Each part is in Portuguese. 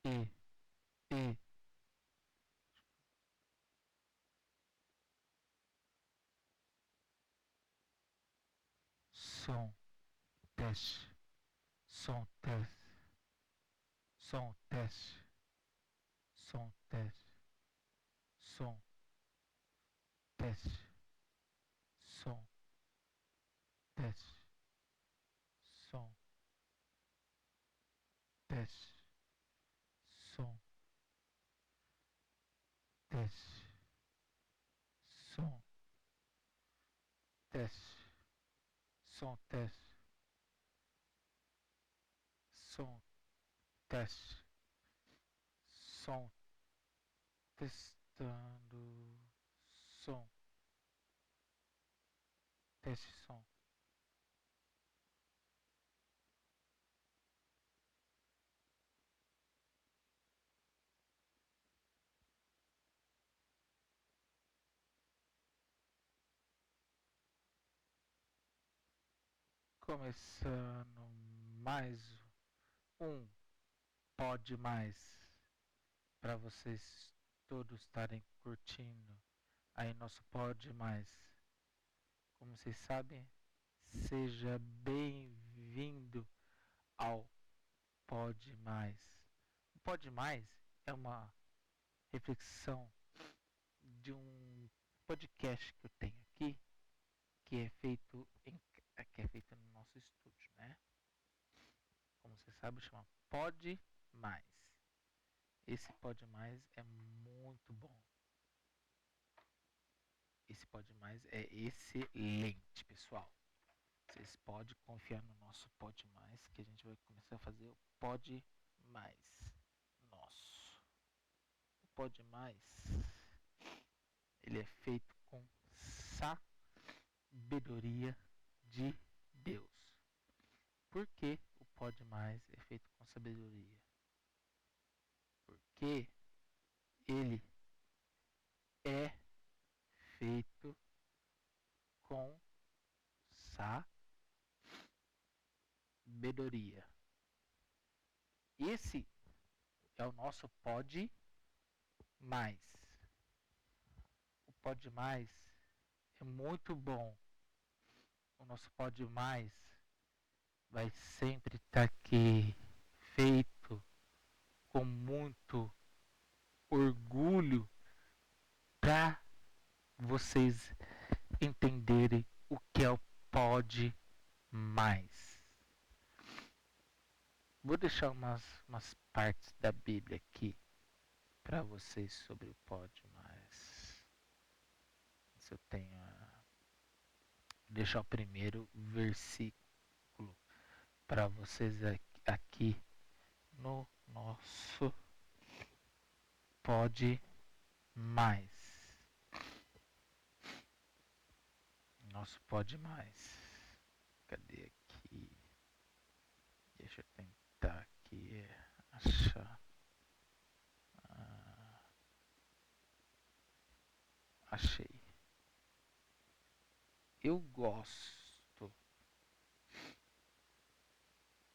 E, e, som, teste, som, teste, som, teste, som, teste, som, teste, som, teste, som, teste, som, teste, som, teste, som, teste, som, teste, som, testando, som, teste, som. Começando mais um Pode Mais para vocês todos estarem curtindo aí nosso Pode Mais. Como vocês sabem, seja bem-vindo ao Pode Mais. O Pode Mais é uma reflexão de um podcast que eu tenho aqui, que é feito no nosso estúdio, né? Como você sabe, chama Pode Mais. Esse Pode Mais é muito bom. Esse Pode Mais é excelente, pessoal. Vocês podem confiar no nosso Pode Mais, que a gente vai começar a fazer o Pode Mais nosso. O Pode Mais, ele é feito com sabedoria de Deus. Por que o Pode Mais é feito com sabedoria? Porque ele é feito com sabedoria. Esse é o nosso Pode Mais. O Pode Mais é muito bom. O nosso Pode Mais vai sempre estar aqui feito com muito orgulho para vocês entenderem o que é o Pode Mais. Vou deixar umas partes da Bíblia aqui para vocês sobre o Pode Mais. Se eu tenho deixar o primeiro versículo para vocês aqui no nosso Pode Mais. Nosso Pode Mais. Cadê aqui? Deixa eu tentar aqui achar. Achei. Eu gosto.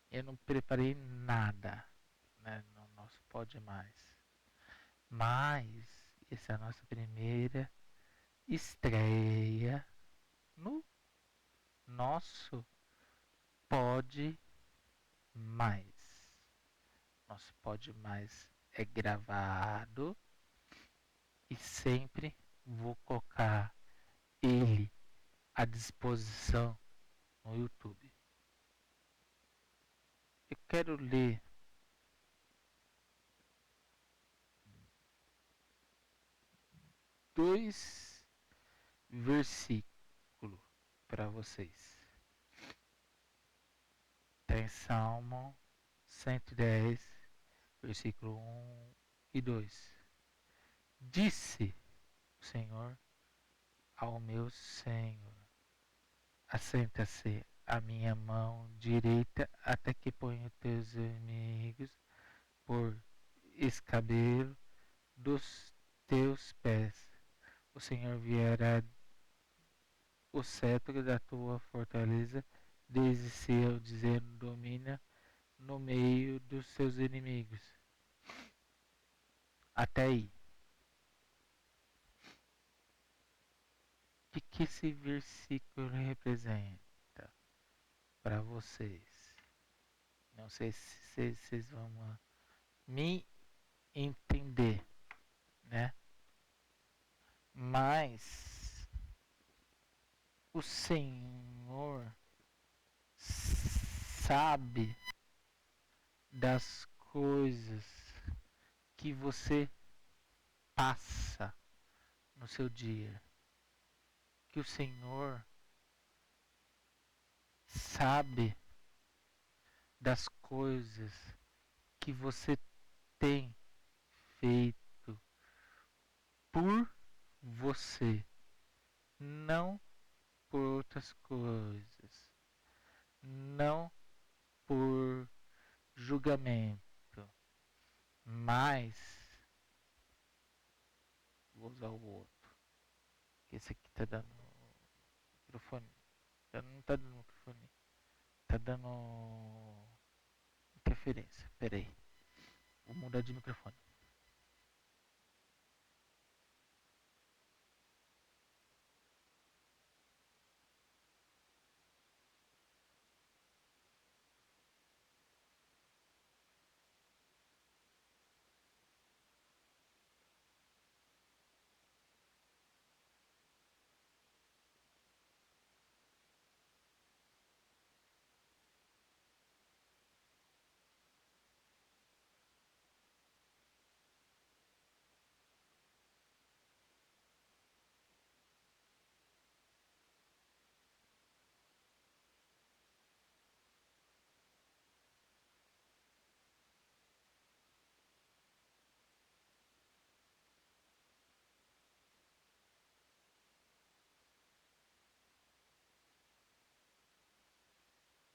Eu não preparei nada, né, no nosso Pode Mais. Mas essa é a nossa primeira estreia no nosso Pode Mais. Nosso Pode Mais é gravado e sempre vou colocar ele à disposição no YouTube. Eu quero ler dois versículos para vocês. Tem Salmo 110, versículo 1 e 2. Disse o Senhor ao meu Senhor: assenta-se à minha mão direita até que ponha teus inimigos por escabelo dos teus pés. O Senhor viera o cetro da tua fortaleza, desde Sião, dizendo: domina no meio dos seus inimigos. Até aí. O que esse versículo representa para vocês? Não sei se vocês vão me entender, né? Mas o Senhor sabe das coisas que você passa no seu dia. Que o Senhor sabe das coisas que você tem feito por você, não por outras coisas, não por julgamento, mas vou usar o outro, que esse aqui tá dando microfone, não tá dando microfone, tá dando interferência. Pera aí, vou mudar de microfone.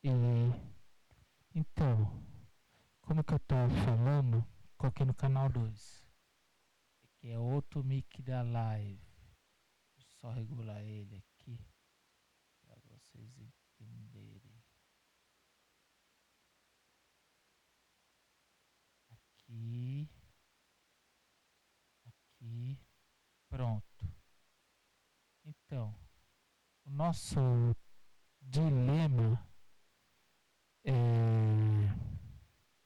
E então, como que eu tava falando, coloquei no canal 2, que é outro mic da live. Deixa eu só regular ele aqui para vocês entenderem. Aqui, aqui, pronto. Então, o nosso dilema é.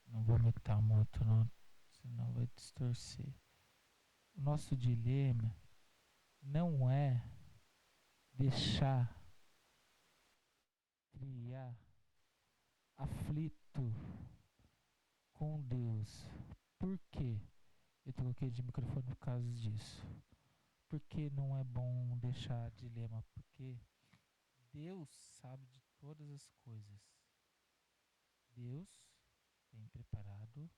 Não vou aumentar muito, não, senão vai distorcer. O nosso dilema não é deixar criar aflito com Deus. Por quê? Eu troquei de microfone por causa disso. Por que não é bom deixar dilema? Porque Deus sabe de todas as coisas. Deus tem preparado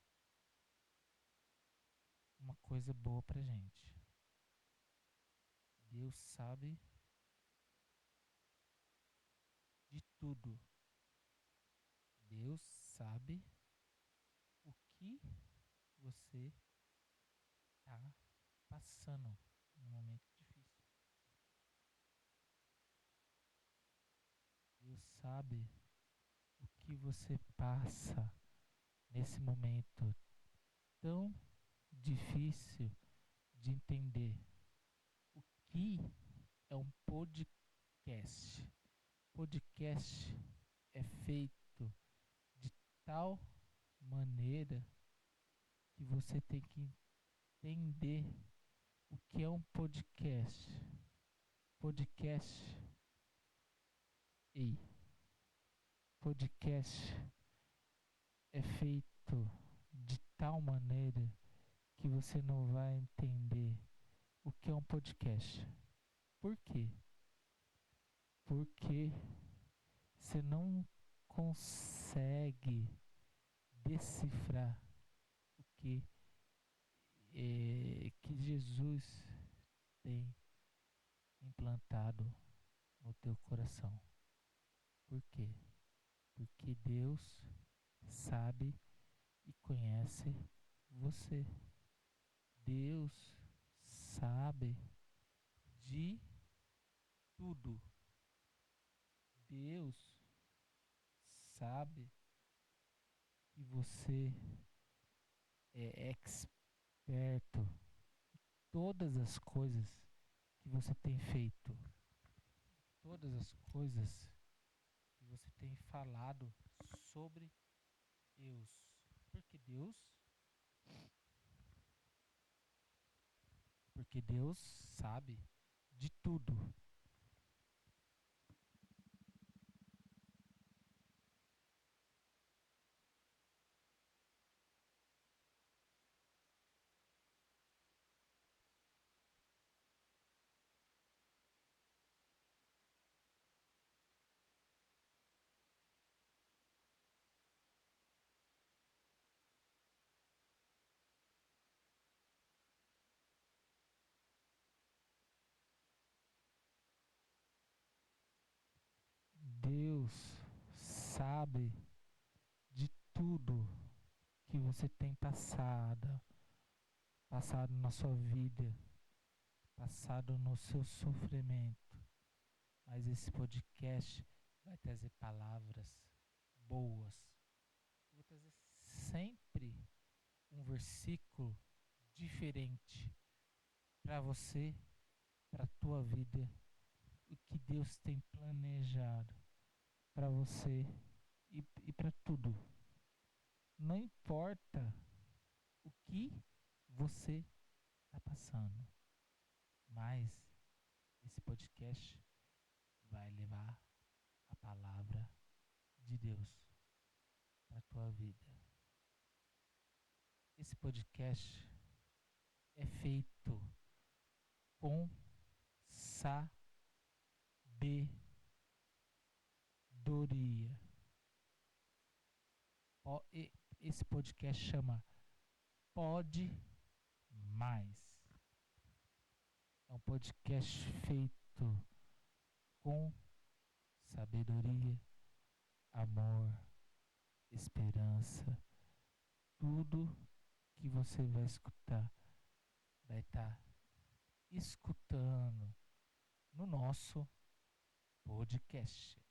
uma coisa boa pra gente. Deus sabe de tudo. Deus sabe o que você tá passando num momento difícil. Deus sabe o que você passa nesse momento tão difícil de entender. O que é um podcast? Podcast é feito de tal maneira que você tem que entender o que é um podcast. Podcast. Ei, podcast é feito de tal maneira que você não vai entender o que é um podcast. Por quê? Porque você não consegue decifrar o que Jesus tem implantado no teu coração. Por quê? Porque Deus sabe e conhece você. Deus sabe de tudo. Deus sabe que você é expert perto todas as coisas que você tem feito, todas as coisas que você tem falado sobre Deus. Porque Deus, porque Deus sabe de tudo. Deus sabe de tudo que você tem passado na sua vida, passado no seu sofrimento. Mas esse podcast vai trazer palavras boas. Eu vou trazer sempre um versículo diferente para você, para a tua vida, o que Deus tem planejado para você e para tudo. Não importa o que você está passando, mas esse podcast vai levar a palavra de Deus para a tua vida. Esse podcast é feito com sabedoria. Esse podcast chama Pode Mais. É um podcast feito com sabedoria, amor, esperança. Tudo que você vai estar escutando no nosso podcast.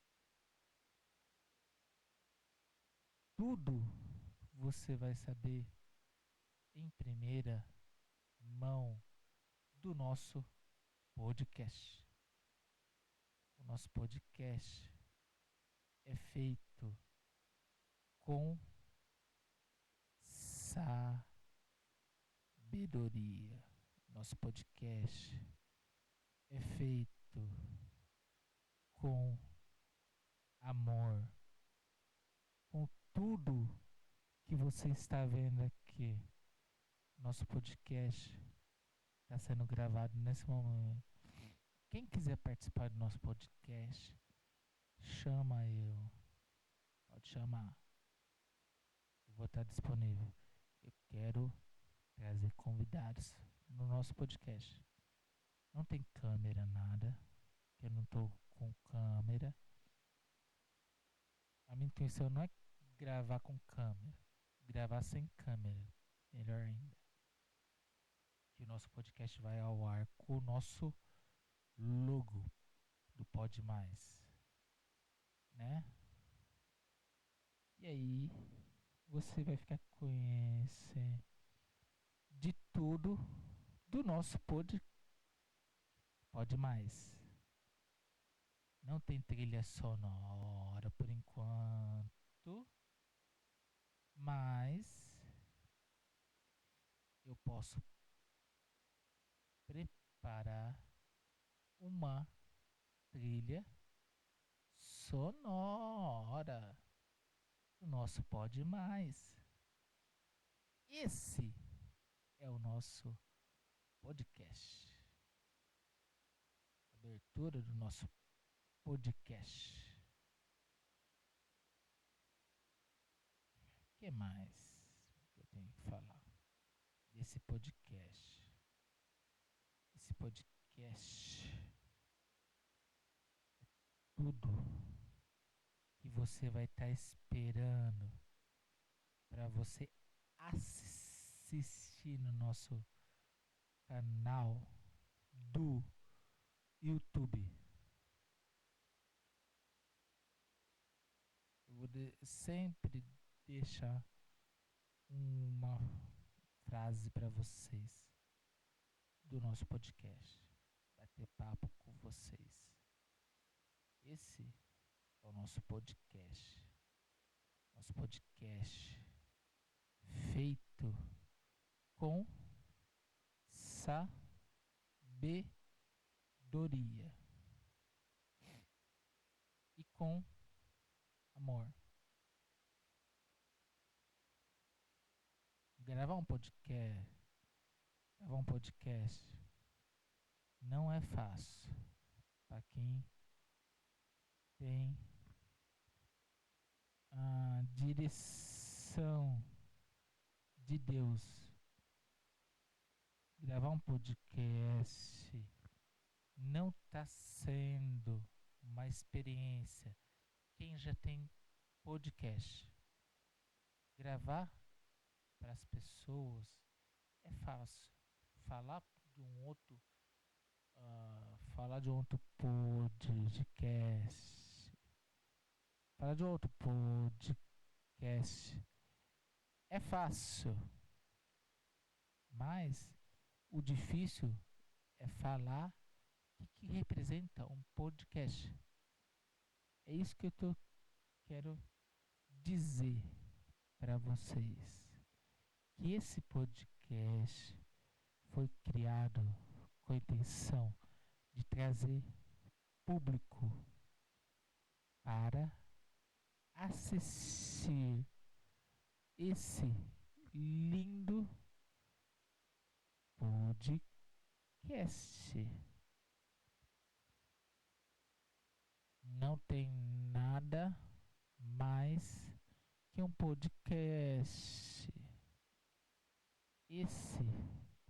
Tudo você vai saber em primeira mão do nosso podcast. O nosso podcast é feito com sabedoria. Nosso podcast é feito com amor, com tudo que você está vendo aqui. Nosso podcast está sendo gravado nesse momento. Quem quiser participar do nosso podcast, chama eu. Pode chamar. Eu vou estar disponível. Eu quero trazer convidados no nosso podcast. Não tem câmera, nada. Que eu não estou com câmera. A minha intenção não é gravar com câmera. Gravar sem câmera. Melhor ainda. Que o nosso podcast vai ao ar com o nosso logo do Pode Mais, né? E aí você vai ficar conhecendo de tudo do nosso Pode Mais. Não tem trilha sonora por enquanto, mas eu posso preparar uma trilha sonora do nosso Pode Mais. Esse é o nosso podcast. Abertura do nosso podcast. O que mais que eu tenho que falar desse podcast? Esse podcast é tudo que você vai estar esperando para você assistir no nosso canal do YouTube. Eu vou sempre deixar uma frase para vocês do nosso podcast. Bater papo com vocês. Esse é o nosso podcast. Nosso podcast feito com sabedoria e com amor. Gravar um podcast não é fácil para quem tem a direção de Deus. Gravar um podcast não está sendo uma experiência. Quem já tem podcast, gravar para as pessoas é fácil. Falar de um outro, falar de outro podcast, falar de outro podcast é fácil, mas o difícil é falar o que representa um podcast. É isso que quero dizer para vocês, que esse podcast foi criado com a intenção de trazer público para assistir esse lindo podcast. Não tem nada mais que um podcast. Esse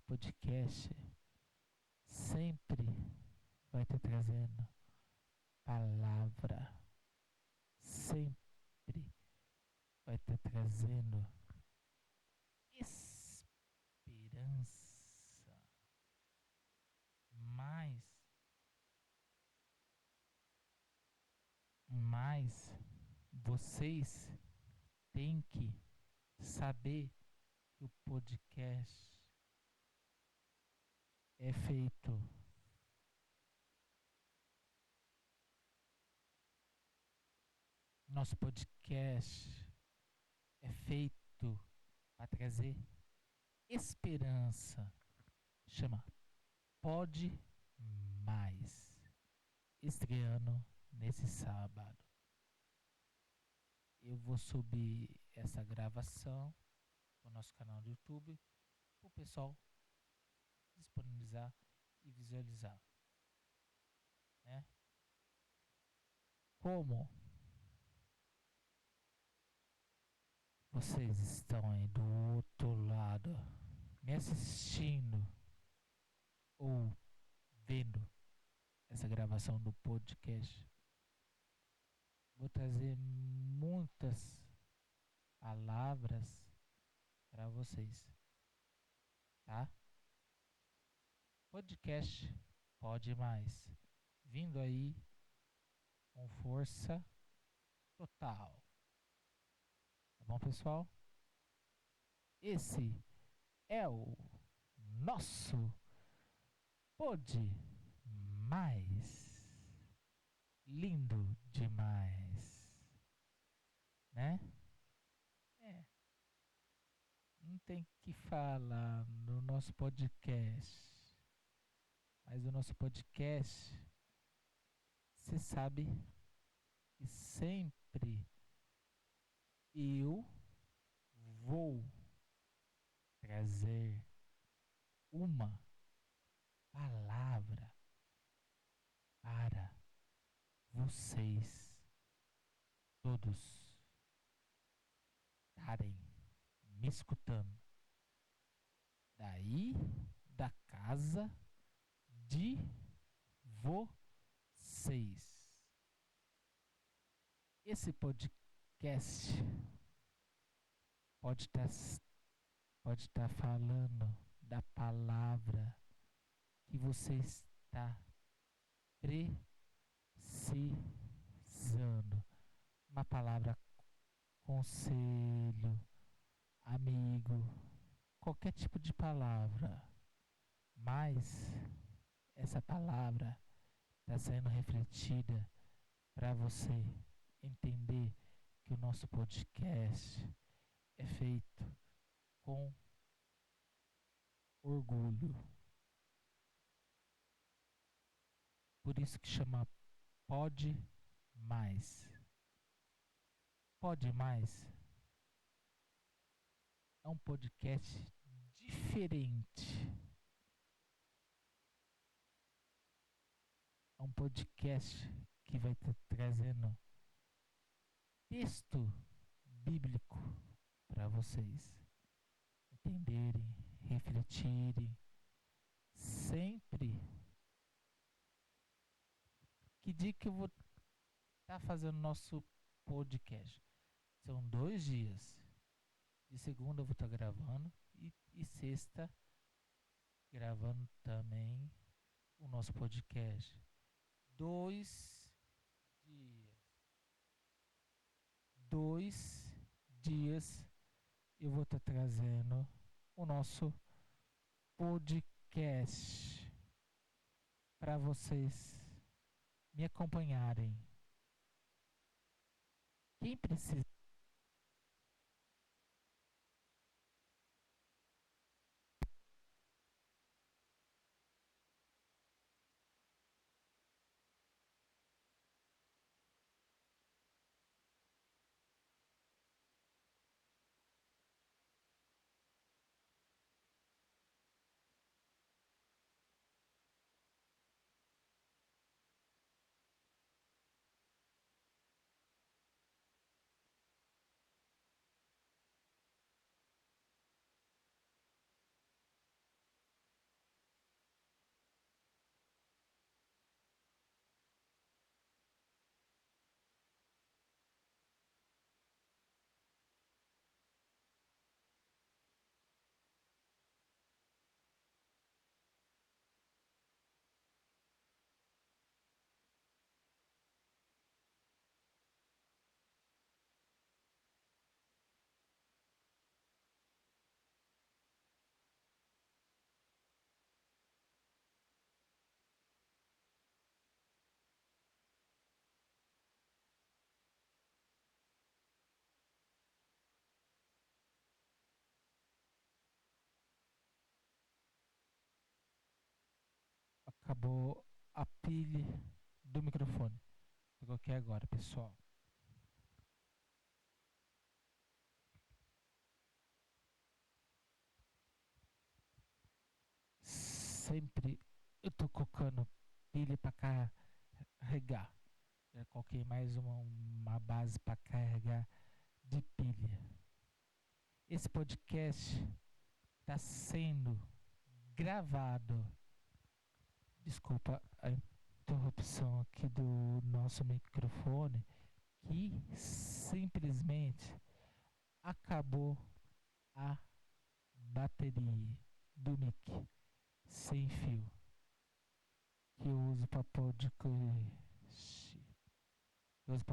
podcast sempre vai estar trazendo palavra, sempre vai estar trazendo esperança. Mas vocês têm que saber que o podcast é feito. Nosso podcast é feito para trazer esperança. Chama Pode Mais. Estreando nesse sábado. Eu vou subir essa gravação no nosso canal do YouTube para o pessoal disponibilizar e visualizar, né? Como vocês estão aí do outro lado me assistindo ou vendo essa gravação do podcast, vou trazer muitas palavras para vocês, tá? Podcast Pode Mais, vindo aí com força total. Tá bom, pessoal? Esse é o nosso Pode Mais. Lindo demais, né? É, não tem que falar no nosso podcast, mas o nosso podcast, você sabe que sempre eu vou trazer uma palavra para vocês todos estarem me escutando daí da casa de vocês. Esse podcast pode estar falando da palavra que você está precisando. Uma palavra conselho, amigo, qualquer tipo de palavra, mas essa palavra está sendo refletida para você entender que o nosso podcast é feito com orgulho. Por isso que chama Pode Mais. Pode Mais é um podcast diferente. É um podcast que vai estar trazendo texto bíblico para vocês entenderem, refletirem. Sempre. Que dia que eu vou estar fazendo nosso podcast? São 2 dias. De segunda eu vou estar gravando e sexta gravando também o nosso podcast. 2 dias. 2 dias eu vou estar trazendo o nosso podcast para vocês me acompanharem. Quem precisa acabou a pilha do microfone. Coloquei agora, pessoal. Sempre eu tô colocando pilha para carregar. Já coloquei mais uma base para carregar de pilha. Esse podcast está sendo gravado. Desculpa a interrupção aqui do nosso microfone, que simplesmente acabou a bateria do mic sem fio que eu uso para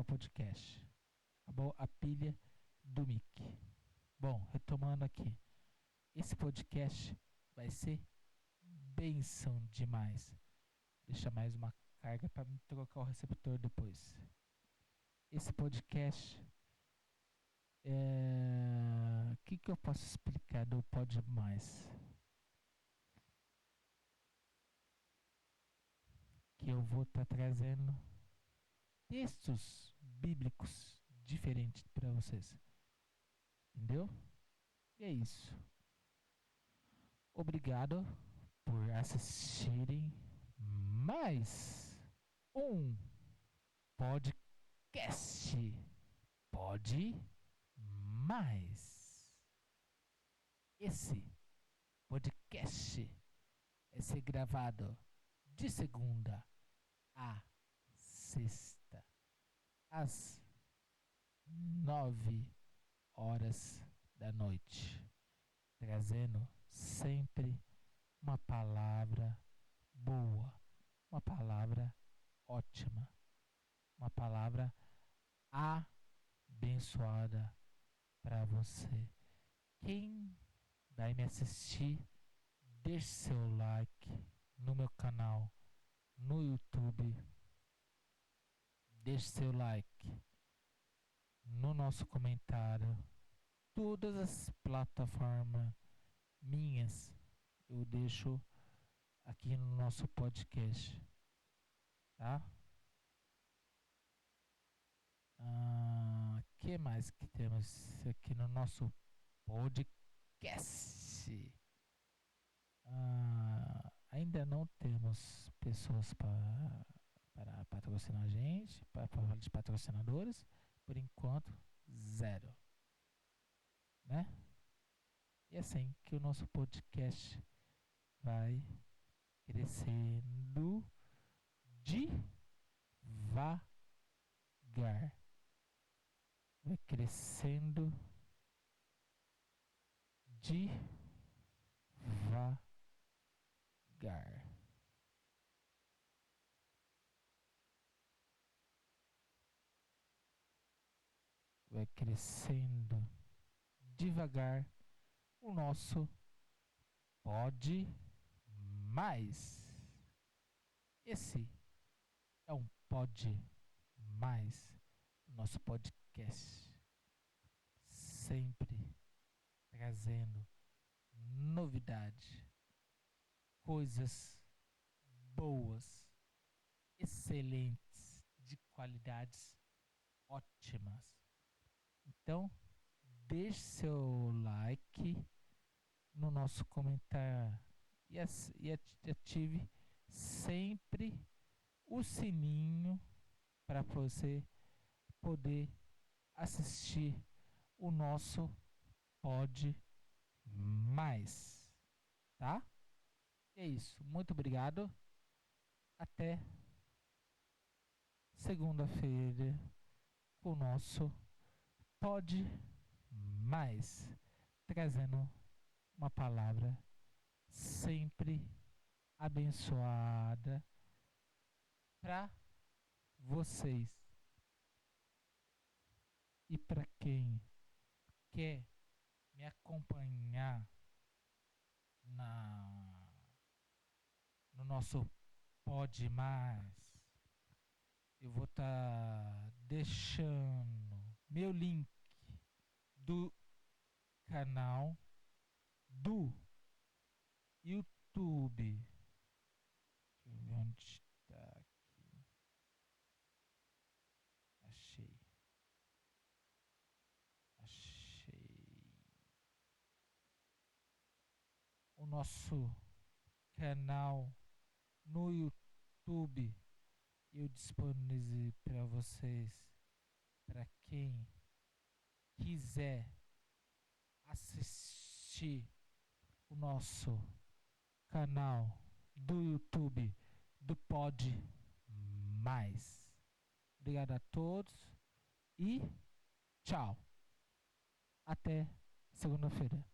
podcast. Acabou a pilha do mic. Bom, retomando aqui. Esse podcast vai ser benção demais. Deixa mais uma carga para me trocar o receptor depois. Esse podcast é... O que eu posso explicar do Pode Mais? Que eu vou estar trazendo textos bíblicos diferentes para vocês. Entendeu? E é isso. Obrigado por assistirem mais um podcast. Pode mais. Esse podcast é ser gravado de segunda a sexta, às 9 horas da noite, trazendo sempre uma palavra boa, uma palavra ótima, uma palavra abençoada para você. Quem vai me assistir, deixe seu like no meu canal no YouTube, deixe seu like no nosso comentário. Todas as plataformas minhas eu deixo aqui no nosso podcast, tá? Que mais que temos aqui no nosso podcast? Ainda não temos pessoas para patrocinar a gente, para falar de patrocinadores. Por enquanto, zero, né? E assim que o nosso podcast vai crescendo devagar. Vai crescendo devagar. Vai crescendo devagar o nosso Pode Mais. Esse é um Pode Mais, o nosso podcast, sempre trazendo novidade, coisas boas, excelentes, de qualidades ótimas. Então, deixe seu like no nosso comentário e ative sempre o sininho para você poder assistir o nosso Pode Mais, tá? É isso. Muito obrigado. Até segunda-feira com o nosso Pode Mais, trazendo uma palavra sempre abençoada para vocês. E para quem quer me acompanhar na no nosso Pode Mais, eu vou estar deixando meu link do canal do YouTube. Deixa eu ver onde está aqui. Achei. Achei. O nosso canal no YouTube. Eu disponibilizei para vocês, para quem quiser assistir o nosso canal do YouTube do Pode Mais. Obrigado a todos e tchau. Até segunda-feira.